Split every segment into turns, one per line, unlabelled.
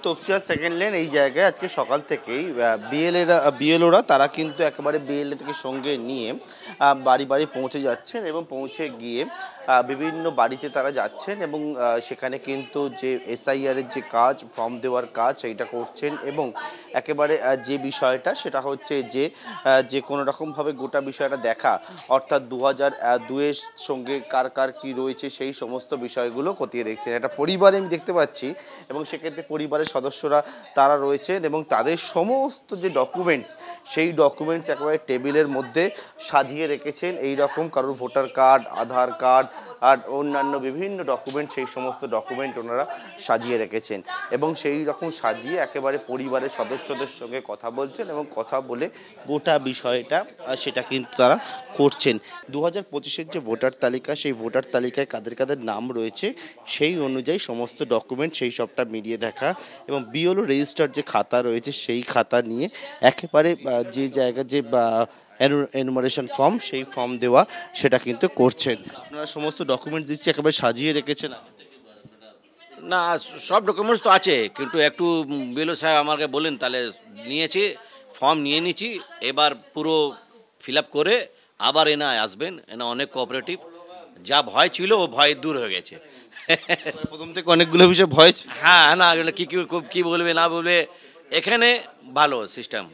তফসিয়া second lane এই জায়গায় আজকে সকাল থেকেই বিএলওরা তারা কিন্তু একেবারে বিএলএ থেকে সঙ্গে নিয়ে বাড়ি বাড়ি পৌঁছে যাচ্ছেন এবং পৌঁছে গিয়ে বিভিন্ন বাড়িতে তারা যাচ্ছেন এবং সেখানে কিন্তু যে এসআইআরের যে কাজ ফর্ম দেওয়ার কাজ সেইটা করছেন এবং একেবারে যে বিষয়টা সেটা হচ্ছে যে কোনো রকমভাবে গোটা বিষয়টা দেখা অর্থাৎ 2002-এর সঙ্গে কার কার কী রয়েছে সেই সমস্ত বিষয়গুলো খতিয়ে দেখছেন। একটা পরিবারে আমি দেখতে পাচ্ছি এবং সেক্ষেত্রে পরিবারের সদস্যরা তারা রয়েছেন এবং তাদের সমস্ত যে ডকুমেন্টস সেই ডকুমেন্টস একেবারে টেবিলের মধ্যে সাজিয়ে রেখেছেন। এই রকম কারোর ভোটার কার্ড, আধার কার্ড আর অন্যান্য বিভিন্ন ডকুমেন্ট, সেই সমস্ত ডকুমেন্ট ওনারা সাজিয়ে রেখেছেন এবং সেই রকম সাজিয়ে একেবারে পরিবারের সদস্যদের সঙ্গে কথা বলছেন এবং কথা বলে গোটা বিষয়টা সেটা কিন্তু তারা করছেন। 2025-এর যে ভোটার তালিকা সেই ভোটার তালিকায় কাদের কাদের নাম রয়েছে সেই অনুযায়ী সমস্ত ডকুমেন্ট সেই সবটা মিলিয়ে দেখা এবং বিএলও রেজিস্টার যে খাতা রয়েছে সেই খাতা নিয়ে একেবারে যে জায়গা যে এনুমারেশন ফর্ম সেই ফর্ম দেওয়া সেটা কিন্তু করছেন। আপনারা সমস্ত ডকুমেন্টস দিচ্ছি একেবারে সাজিয়ে রেখেছেন?
না, সব ডকুমেন্টস তো আছে, কিন্তু একটু বিএলও সাহেব আমাকে বলেন, তাহলে নিয়েছি, ফর্ম নিয়ে নিচ্ছি, এবার পুরো ফিল আপ করে আবার এনা আসবেন। এনা অনেক কোঅপারেটিভ, যা ভয় ছিল ও ভয় দূর হয়ে গেছে।
প্রথম থেকে অনেকগুলো বিষয় ভয় ছিল।
হ্যাঁ, না কি বলবে না বলবে, এখানে ভালো সিস্টেম।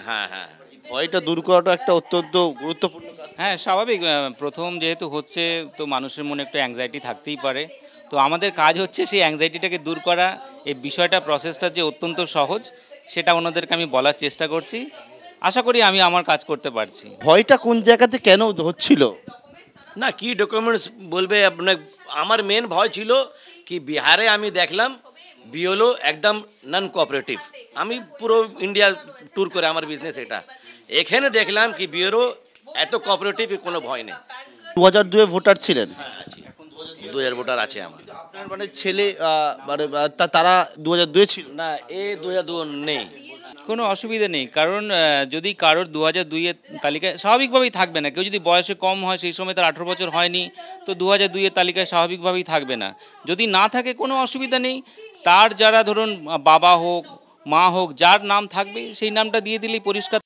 হ্যাঁ হ্যাঁ,
ভয়টা দূর করাটা একটা অত্যন্ত গুরুত্বপূর্ণ কাজ।
হ্যাঁ, স্বাভাবিক। প্রথম যেহেতু হচ্ছে তো মানুষের মনে একটু অ্যাংজাইটি থাকতেই পারে। তো আমাদের কাজ হচ্ছে সেই অ্যাংজাইটিটাকে দূর করা। এই বিষয়টা প্রসেসটা যে অত্যন্ত সহজ সেটা ওনাদেরকে আমি বলার চেষ্টা করছি। আশা করি আমি আমার কাজ করতে পারছি।
ভয়টা কোন জায়গাতে কেন হচ্ছিল?
না, কি ডকুমেন্টস বলবে আপনার, আমার মেন ভয় ছিল কি বিহারে আমি দেখলাম বিএলও একদম নন কোঅপারেটিভ। আমি পুরো ইন্ডিয়া ট্যুর করে আমার বিজনেস এটা, এখানে দেখলাম কি বিএলও এত কোঅপারেটিভ, কোনো ভয় নেই।
2002-এ ভোটার ছিলেন?
হ্যাঁ আছি, 2000 ভোটার আছে আমার।
আপনার মানে ছেলে মানে তারা 2002-এ ছিল?
না, 2002 নেই।
কোনো অসুবিধা নেই, কারণ যদি কারোর 2002-এর তালিকায় স্বাভাবিকভাবেই থাকবে না। কেউ যদি বয়সে কম হয়, সেই সময় তার 18 বছর হয়নি, তো 2002-এর তালিকায় স্বাভাবিকভাবেই থাকবে না। যদি না থাকে কোনো অসুবিধা নেই, তার যারা ধরুন বাবা হোক মা হোক যার নাম থাকবে সেই নামটা দিয়ে দিলেই পরিষ্কার।